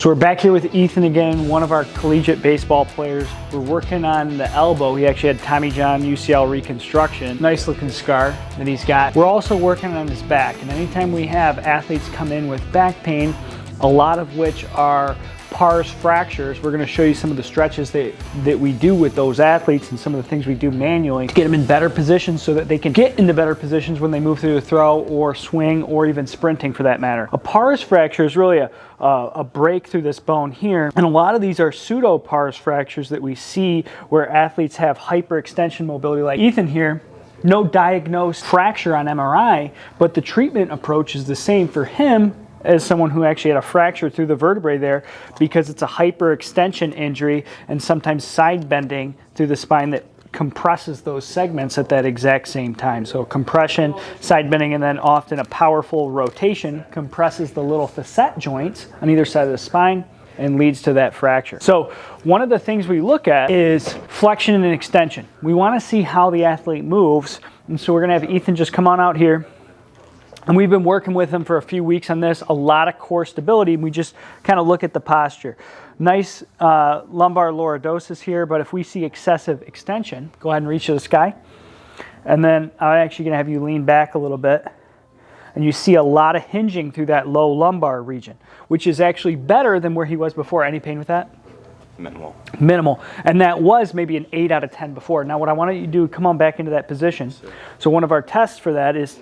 So we're back here with Ethan again, one of our collegiate baseball players. We're working on the elbow. He actually had Tommy John UCL reconstruction. Nice looking scar that he's got. We're also working on his back, and anytime we have athletes come in with back pain, a lot of which are PARS fractures, we're going to show you some of the stretches that we do with those athletes and some of the things we do manually to get them in better positions so that they can get into better positions when they move through the throw or swing or even sprinting for that matter. A PARS fracture is really a break through this bone here, and a lot of these are pseudo PARS fractures that we see where athletes have hyperextension mobility like Ethan here. No diagnosed fracture on MRI, but the treatment approach is the same for him as someone who actually had a fracture through the vertebrae there, because it's a hyperextension injury and sometimes side bending through the spine that compresses those segments at that exact same time. So compression, side bending, and then often a powerful rotation compresses the little facet joints on either side of the spine and leads to that fracture. So one of the things we look at is flexion and extension. We want to see how the athlete moves, and so we're going to have Ethan just come on out here. And we've been working with him for a few weeks on this, a lot of core stability. We just kind of look at the posture. Nice lumbar lordosis here, but if we see excessive extension, go ahead and reach to the sky. And then I'm actually going to have you lean back a little bit. And you see a lot of hinging through that low lumbar region, which is actually better than where he was before. Any pain with that? Minimal. Minimal. And that was maybe an 8 out of 10 before. Now what I want you to do, come on back into that position. So one of our tests for that is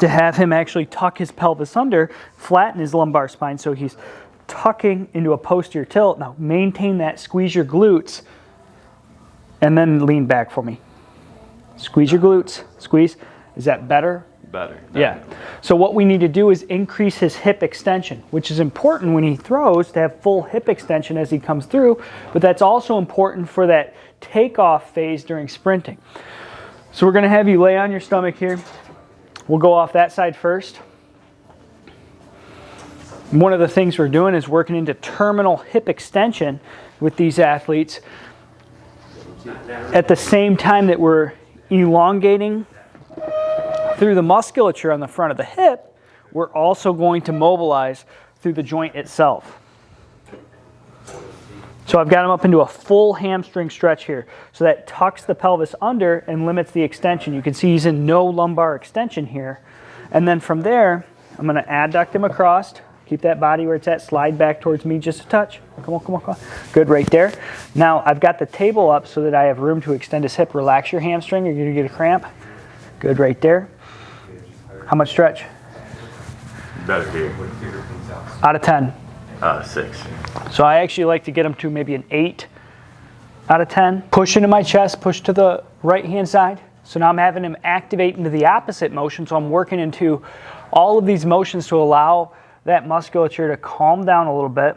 to have him actually tuck his pelvis under, flatten his lumbar spine so he's tucking into a posterior tilt. Now maintain that, squeeze your glutes, and then lean back for me. Squeeze your glutes, squeeze. Is that better? Better. Definitely. Yeah. So what we need to do is increase his hip extension, which is important when he throws to have full hip extension as he comes through, but that's also important for that takeoff phase during sprinting. So we're going to have you lay on your stomach here. We'll go off that side first. One of the things we're doing is working into terminal hip extension with these athletes at the same time that we're elongating through the musculature on the front of the hip. We're also going to mobilize through the joint itself. So I've got him up into a full hamstring stretch here. So that tucks the pelvis under and limits the extension. You can see he's in no lumbar extension here. And then from there, I'm going to adduct him across. Keep that body where it's at. Slide back towards me just a touch. Come on, come on, come on. Good, right there. Now I've got the table up so that I have room to extend his hip. Relax your hamstring. You're going to get a cramp. Good, right there. How much stretch? Better here. Out of 10. 6. So I actually like to get them to maybe an 8 out of 10. Push into my chest, push to the right hand side. So now I'm having him activate into the opposite motion. So I'm working into all of these motions to allow that musculature to calm down a little bit,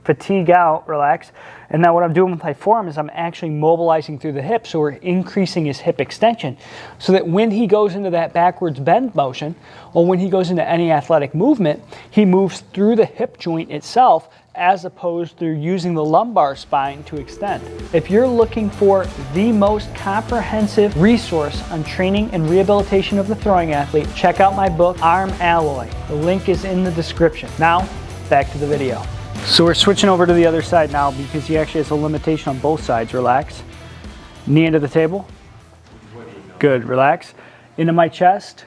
fatigue out, relax. And now what I'm doing with my forearm is I'm actually mobilizing through the hip. So we're increasing his hip extension so that when he goes into that backwards bend motion, or when he goes into any athletic movement, he moves through the hip joint itself as opposed to using the lumbar spine to extend. If you're looking for the most comprehensive resource on training and rehabilitation of the throwing athlete, check out my book, Arm Alloy. The link is in the description. Now, back to the video. So we're switching over to the other side now because he actually has a limitation on both sides. Relax. Knee into the table. Good, relax. Into my chest.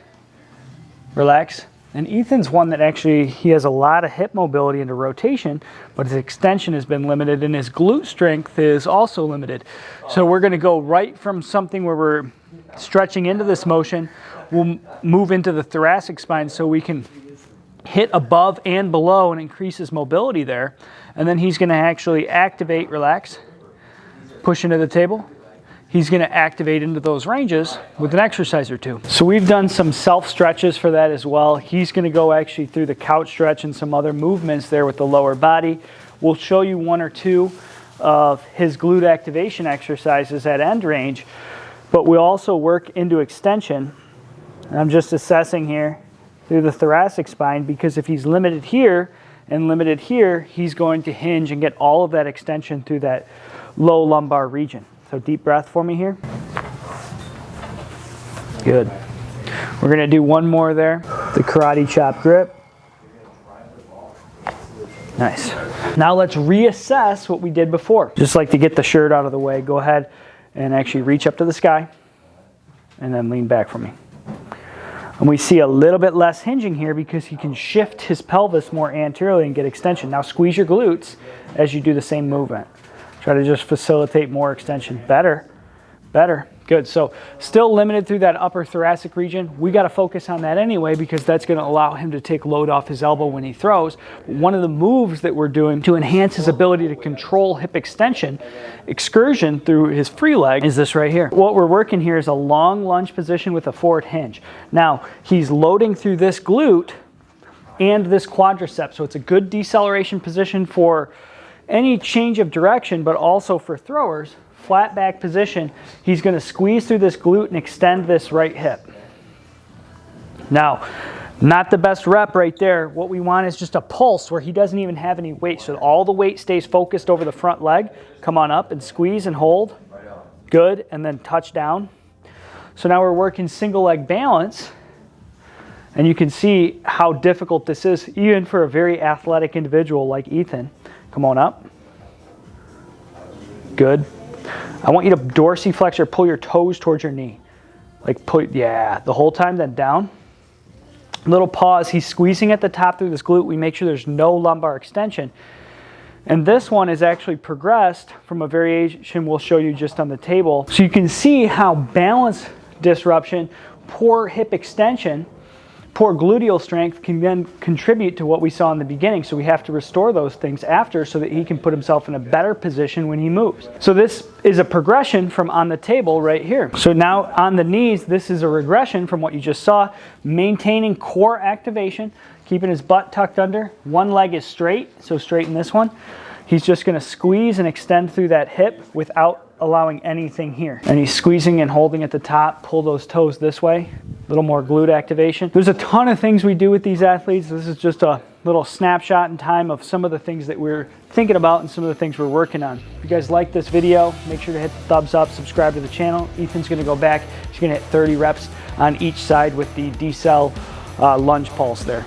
Relax. And Ethan's one that actually, he has a lot of hip mobility into rotation, but his extension has been limited and his glute strength is also limited. So we're going to go right from something where we're stretching into this motion. We'll move into the thoracic spine so we can hit above and below and increase his mobility there. And then he's going to actually activate, relax, push into the table. He's going to activate into those ranges with an exercise or two. So we've done some self stretches for that as well. He's going to go actually through the couch stretch and some other movements there with the lower body. We'll show you 1 or 2 of his glute activation exercises at end range, but we also work into extension. And I'm just assessing here through the thoracic spine, because if he's limited here and limited here, he's going to hinge and get all of that extension through that low lumbar region. So deep breath for me here. Good. We're going to do one more there. The karate chop grip. Nice. Now let's reassess what we did before. Just like to get the shirt out of the way, go ahead and actually reach up to the sky and then lean back for me. And we see a little bit less hinging here because he can shift his pelvis more anteriorly and get extension. Now squeeze your glutes as you do the same movement. Try to just facilitate more extension. Better, better. Good. So still limited through that upper thoracic region. We got to focus on that anyway because that's going to allow him to take load off his elbow when he throws. One of the moves that we're doing to enhance his ability to control hip extension, excursion through his free leg is this right here. What we're working here is a long lunge position with a forward hinge. Now he's loading through this glute and this quadricep. So it's a good deceleration position for any change of direction, but also for throwers. Flat back position, he's going to squeeze through this glute and extend this right hip. Now, not the best rep right there. What we want is just a pulse where he doesn't even have any weight. So all the weight stays focused over the front leg. Come on up and squeeze and hold. Good, and then touch down. So now we're working single leg balance. And you can see how difficult this is, even for a very athletic individual like Ethan. Come on up. Good. I want you to dorsiflex or pull your toes towards your knee. Like yeah, the whole time, then down. Little pause, he's squeezing at the top through this glute. We make sure there's no lumbar extension. And this one is actually progressed from a variation we'll show you just on the table. So you can see how balance disruption, poor hip extension, poor gluteal strength can then contribute to what we saw in the beginning. So we have to restore those things after so that he can put himself in a better position when he moves. So this is a progression from on the table right here. So now on the knees, this is a regression from what you just saw, maintaining core activation, keeping his butt tucked under. One leg is straight, so straighten this one. He's just going to squeeze and extend through that hip without allowing anything here. And he's squeezing and holding at the top. Pull those toes this way. A little more glute activation. There's a ton of things we do with these athletes. This is just a little snapshot in time of some of the things that we're thinking about and some of the things we're working on. If you guys like this video, make sure to hit the thumbs up, subscribe to the channel. Ethan's going to go back. He's going to hit 30 reps on each side with the decel lunge pulse there.